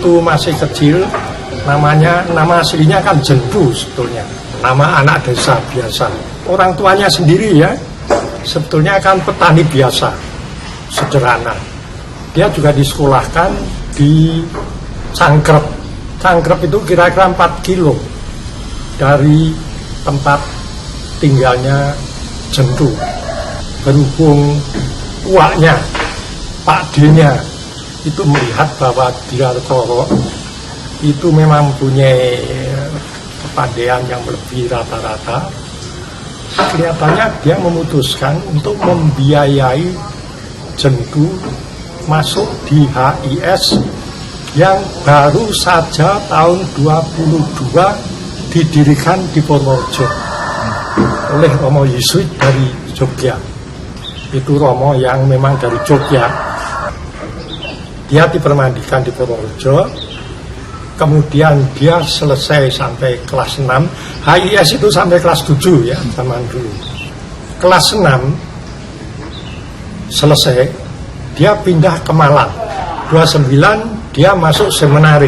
waktu masih kecil nama aslinya kan Jendu sebetulnya, nama anak desa biasa. Orang tuanya sendiri ya sebetulnya kan petani biasa, sederhana. Dia juga disekolahkan di Cangkrep. Cangkrep itu kira-kira 4 kilo dari tempat tinggalnya Jendu. Berhubung uaknya, Pak D-nya itu melihat bahwa Dirarkoro itu memang punya kepandaian yang lebih rata-rata, kelihatannya dia memutuskan untuk membiayai Jendu masuk di HIS yang baru saja tahun 22 didirikan di Purworejo oleh Romo Yesuit dari Jogja. Itu Romo yang memang dari Jogja. Dia dipermandikan di Purworejo, kemudian dia selesai sampai kelas 6. HIS itu sampai kelas 7 ya zaman dulu. Kelas 6 selesai, dia pindah ke Malang. 29 dia masuk seminari.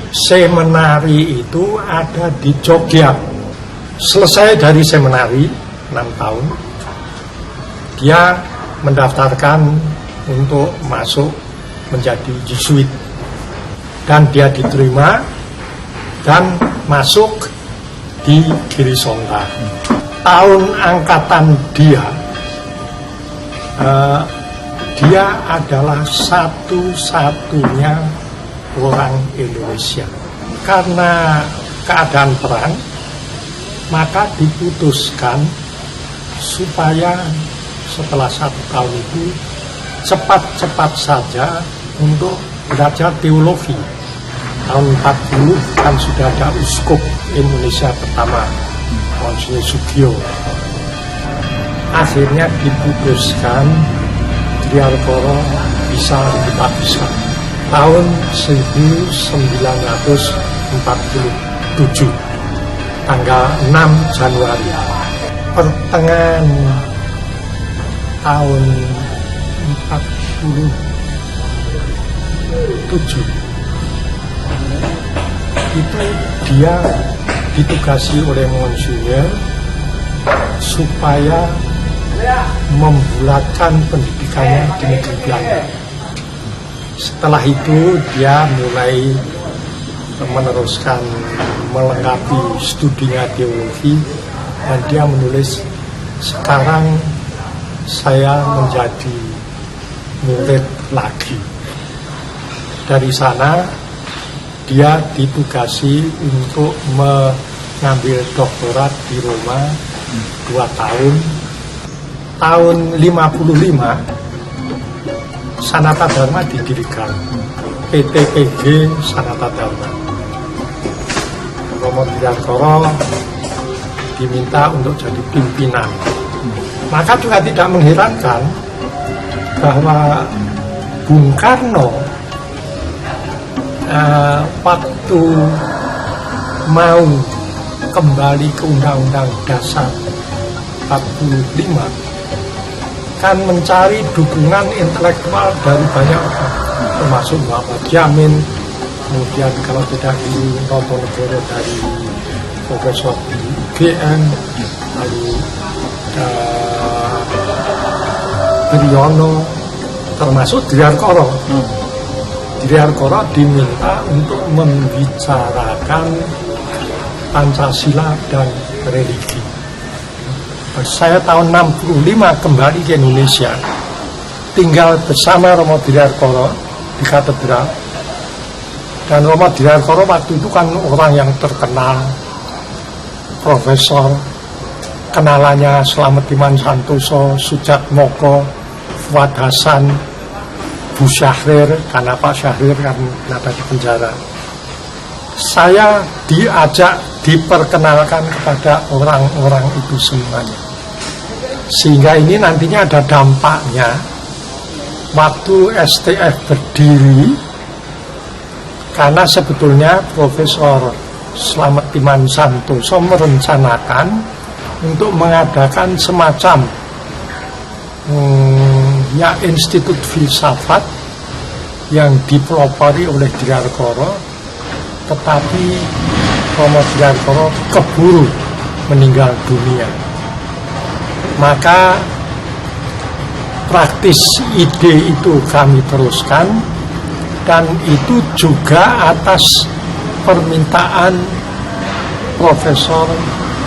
Seminari itu ada di Jogja. Selesai dari seminari 6 tahun, dia mendaftarkan untuk masuk menjadi Jesuit, dan dia diterima dan masuk di Girisongga. Tahun angkatan dia adalah satu-satunya orang Indonesia. Karena keadaan perang, maka diputuskan supaya setelah 1 tahun itu cepat-cepat saja untuk belajar teologi. Tahun 40 kan sudah ada uskup Indonesia pertama, Monsinyur Sugio. Akhirnya diputuskan Dirarkoro bisa dihabiskan tahun 1947 tanggal 6 Januari. Pertengahan tahun 47 itu dia ditugasi oleh Monsinyur supaya membulatkan pendidikannya di negeri Belanda. Setelah itu dia mulai meneruskan melengkapi studinya teologi, dan dia menulis, sekarang saya menjadi murid lagi. Dari sana dia ditugasi untuk mengambil doktorat di Roma 2 tahun. Tahun 55 Sanata Dharma didirikan, PTPG Sanata Dharma. Romo Dirarkoro diminta untuk jadi pimpinan. Maka juga tidak mengherankan bahwa Bung Karno waktu mau kembali ke Undang-Undang Dasar 45 kan mencari dukungan intelektual dari banyak orang, termasuk Muhammad Yamin, kemudian kalau tidak di Nontonegoro dari Profesor di UGM, lalu Wiryono, termasuk Dirarkoro. Dirarkoro diminta untuk membicarakan Pancasila dan religi. Saya tahun 65 kembali ke Indonesia, tinggal bersama Romo Dirarkoro di katedral. Dan Romo Dirarkoro waktu itu kan orang yang terkenal, profesor, kenalannya Slamet Iman Santoso, Sujatmoko, Fuad Hasan, Bu Syahrir, karena Pak Syahrir kan ada di penjara. Saya diajak, diperkenalkan kepada orang-orang itu semuanya. Sehingga ini nantinya ada dampaknya. Waktu STF berdiri, karena sebetulnya Profesor Slamet Iman Santoso merencanakan untuk mengadakan semacam institut filsafat yang dipelopori oleh Diarkoro, tetapi Romo Diarkoro keburu meninggal dunia. Maka praktis ide itu kami teruskan, dan itu juga atas permintaan Profesor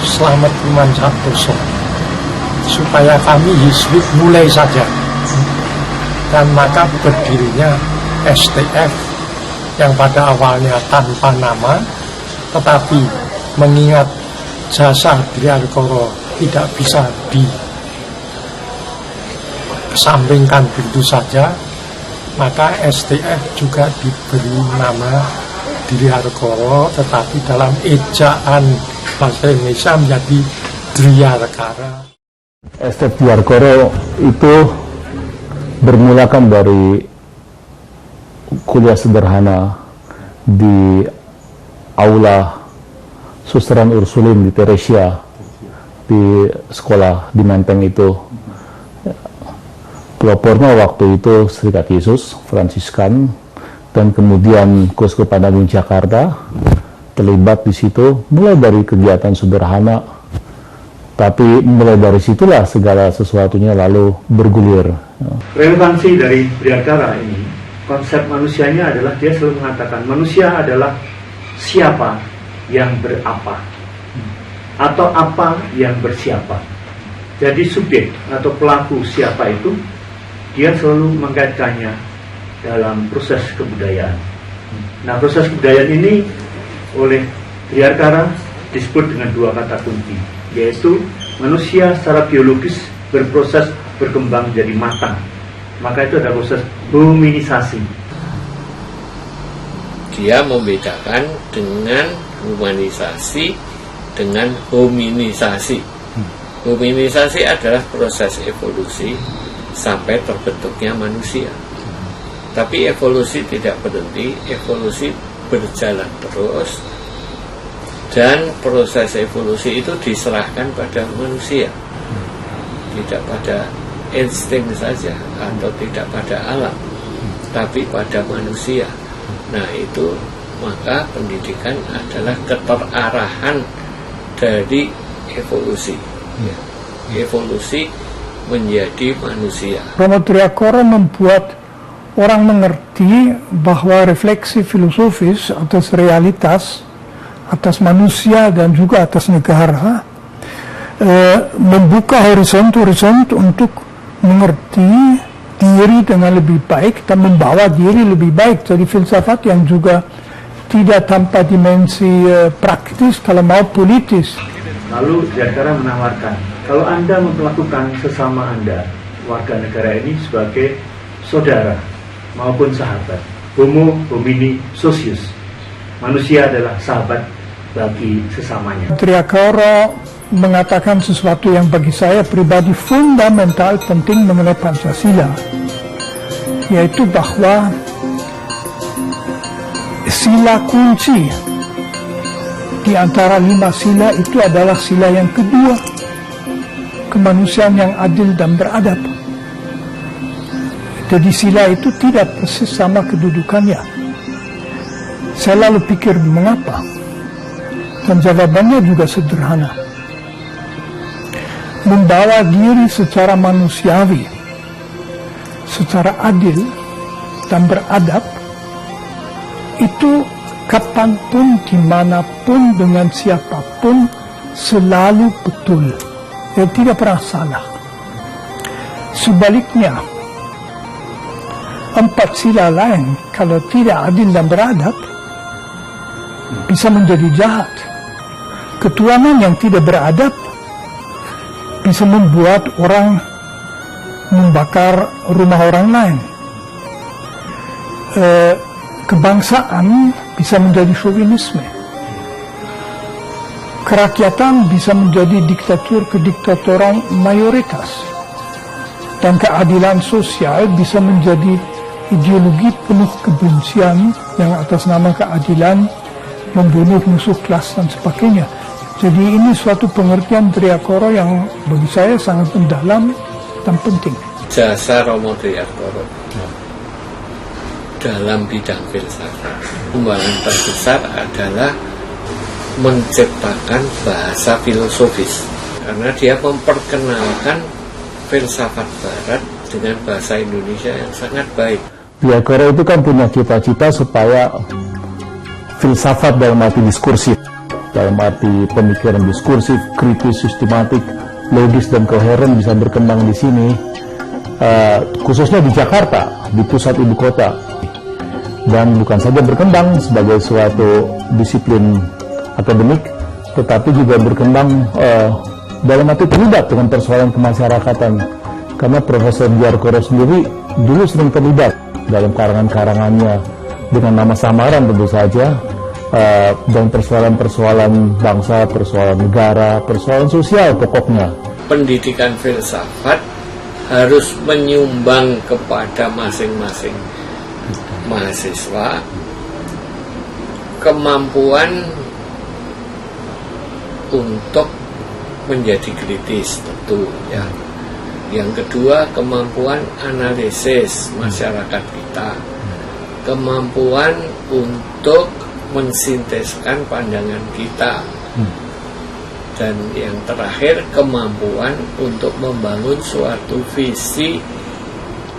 Slamet Iman Santoso, supaya kami Hizbut mulai saja. Dan maka berdirinya STF yang pada awalnya tanpa nama, tetapi mengingat jasa Diarkoro tidak bisa dikesampingkan begitu saja, maka STF juga diberi nama Diarkoro, tetapi dalam ejaan bahasa Indonesia menjadi Driarkara. STF Diarkoro itu bermulakan dari kuliah sederhana di aula Susteran Ursulin di Teresia, di sekolah di Menteng itu. Pelopornya waktu itu Serikat Yesus Fransiskan, dan kemudian Keuskupan Agung Jakarta terlibat di situ, mulai dari kegiatan sederhana, tapi mulai dari situlah segala sesuatunya lalu bergulir. Relevansi dari Driarkara ini, konsep manusianya adalah dia selalu mengatakan manusia adalah siapa yang berapa, atau apa yang bersiapa. Jadi subjek atau pelaku siapa itu, dia selalu mengkaitkannya dalam proses kebudayaan. Nah, proses kebudayaan ini oleh Driarkara disebut dengan dua kata kunci, yaitu manusia secara biologis berproses berkembang jadi matang. Maka itu ada proses hominisasi. Dia membedakan dengan humanisasi dengan hominisasi. Hominisasi adalah proses evolusi sampai terbentuknya manusia. Tapi evolusi tidak berhenti, evolusi berjalan terus, dan proses evolusi itu diserahkan pada manusia, tidak pada insting saja atau tidak pada alam, tapi pada manusia. Nah, itu maka pendidikan adalah keterarahan dari evolusi. Evolusi menjadi manusia. Romo Driarkoro membuat orang mengerti bahwa refleksi filosofis atas realitas, atas manusia dan juga atas negara, membuka horizon-horizon untuk mengerti diri dengan lebih baik dan membawa diri lebih baik. Jadi filsafat yang juga tidak tanpa dimensi praktis, kalau mau politis. Lalu Driarkara menawarkan, kalau Anda memperlakukan sesama Anda, warga negara ini sebagai saudara maupun sahabat, homo homini socius, manusia adalah sahabat bagi sesamanya. Driarkoro mengatakan sesuatu yang bagi saya pribadi fundamental penting mengenai Pancasila, yaitu bahwa sila kunci di antara 5 sila itu adalah sila yang kedua, kemanusiaan yang adil dan beradab. Jadi sila itu tidak persis sama kedudukannya. Saya lalu pikir mengapa, dan jawabannya juga sederhana. Membawa diri secara manusiawi, secara adil dan beradab, itu kapanpun, dimanapun, dengan siapapun selalu betul, dan tidak pernah salah. Sebaliknya, 4 sila lain kalau tidak adil dan beradab bisa menjadi jahat. Ketuhanan yang tidak beradab bisa membuat orang membakar rumah orang lain. Kebangsaan bisa menjadi chauvinisme. Kerakyatan bisa menjadi diktatur kediktatoran mayoritas. Dan keadilan sosial bisa menjadi ideologi penuh kebencian yang atas nama keadilan membunuh musuh kelas dan sebagainya. Jadi ini suatu pengertian Driarkoro yang bagi saya sangat mendalam dan penting. Jasa Romo Driarkoro dalam bidang filsafat. Kembangan terbesar adalah menciptakan bahasa filosofis, karena dia memperkenalkan filsafat barat dengan bahasa Indonesia yang sangat baik. Diakoro itu kan punya cita-cita supaya filsafat dalam arti diskursif, dalam arti pemikiran diskursif, kritis, sistematik, logis dan koheren bisa berkembang di sini, khususnya di Jakarta, di pusat ibu kota, dan bukan saja berkembang sebagai suatu disiplin akademik, tetapi juga berkembang dalam arti terlibat dengan persoalan kemasyarakatan, karena Profesor Diakoro sendiri dulu sering terlibat dalam karangan-karangannya dengan nama samaran tentu saja, dan persoalan-persoalan bangsa, persoalan negara, persoalan sosial pokoknya. Pendidikan filsafat harus menyumbang kepada masing-masing mahasiswa kemampuan untuk menjadi kritis tentu ya. Yang kedua, kemampuan analisis masyarakat kita, kemampuan untuk mensinteskan pandangan kita, dan yang terakhir, kemampuan untuk membangun suatu visi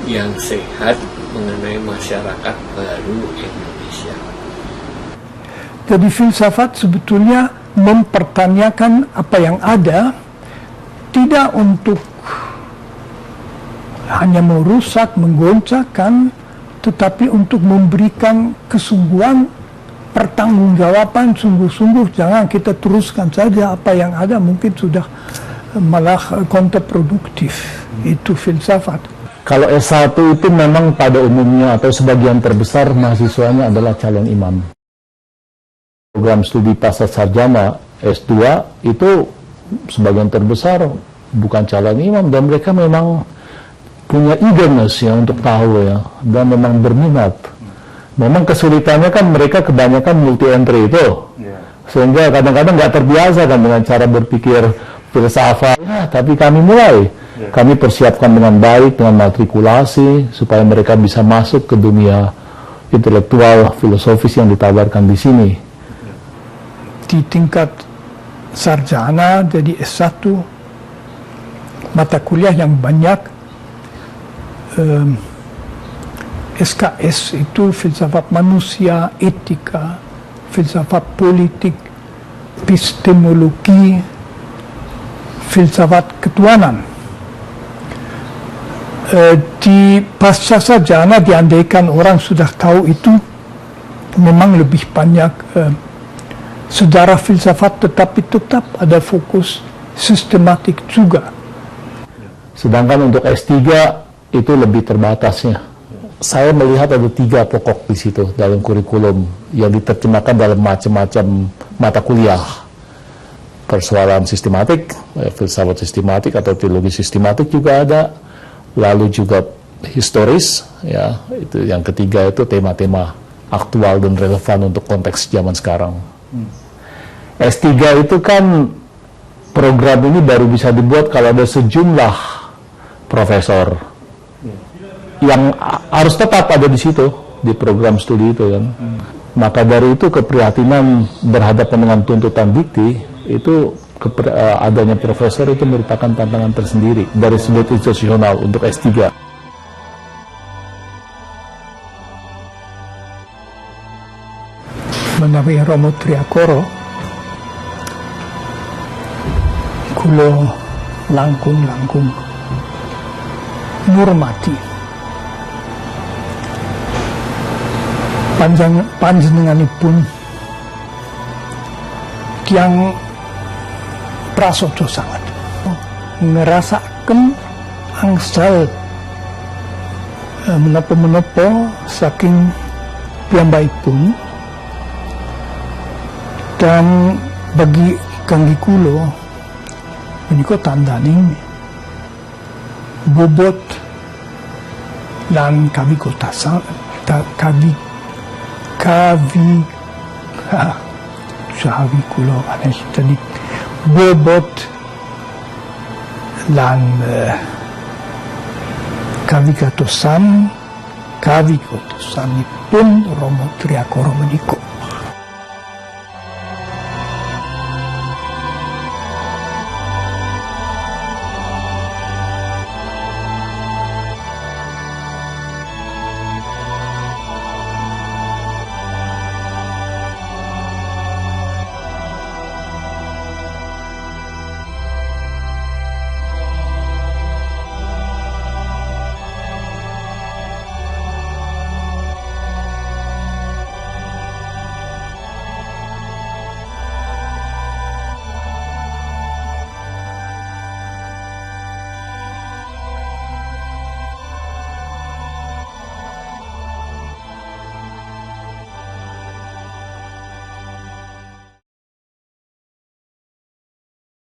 yang sehat mengenai masyarakat baru Indonesia. Jadi filsafat sebetulnya mempertanyakan apa yang ada, tidak untuk hanya merusak, menggoncangkan, tetapi untuk memberikan kesungguhan, pertanggungjawaban sungguh-sungguh. Jangan kita teruskan saja apa yang ada, mungkin sudah malah kontraproduktif. Itu filsafat. Kalau S1 itu memang pada umumnya atau sebagian terbesar mahasiswanya adalah calon imam. Program studi pasca sarjana S2 itu sebagian terbesar bukan calon imam, dan mereka memang punya eagerness ya untuk tahu ya, dan memang berminat. Memang kesulitannya kan mereka kebanyakan multi entry itu, sehingga kadang-kadang nggak terbiasa kan dengan cara berpikir filsafat. Nah, tapi kami mulai, kami persiapkan dengan baik dengan matrikulasi supaya mereka bisa masuk ke dunia intelektual filosofis yang ditawarkan di sini. Di tingkat sarjana jadi S1, mata kuliah yang banyak, SKS itu filsafat manusia, etika, filsafat politik, epistemologi, filsafat ketuhanan. Di pasca sarjana diandaikan orang sudah tahu itu, memang lebih banyak sejarah filsafat, tetapi tetap ada fokus sistematik juga. Sedangkan untuk S3 itu lebih terbatasnya. Saya melihat ada 3 pokok di situ dalam kurikulum yang diterjemahkan dalam macam-macam mata kuliah. Persoalan sistematik, filsafat sistematik atau teologi sistematik juga ada. Lalu juga historis, ya, itu yang ketiga itu tema-tema aktual dan relevan untuk konteks zaman sekarang. S3 itu kan program ini baru bisa dibuat kalau ada sejumlah profesor yang harus tetap ada di situ, di program studi itu kan. Maka dari itu keprihatinan berhadapan dengan tuntutan dikti itu, adanya profesor itu merupakan tantangan tersendiri dari sudut institusional untuk S3. Menawi Romo Triakoro, kulo langkung-langkung ngurmati panjenenganipun yang prasaja sangat ngerasaken angsal menapa-menapa saking piyambakipun, dan bagi kangge kula menika tandaning bobot lan kawigotasan sahawi kula aneh tadi bobot lan kawigatosan kawi kotosanipun Romo Triakoro menika.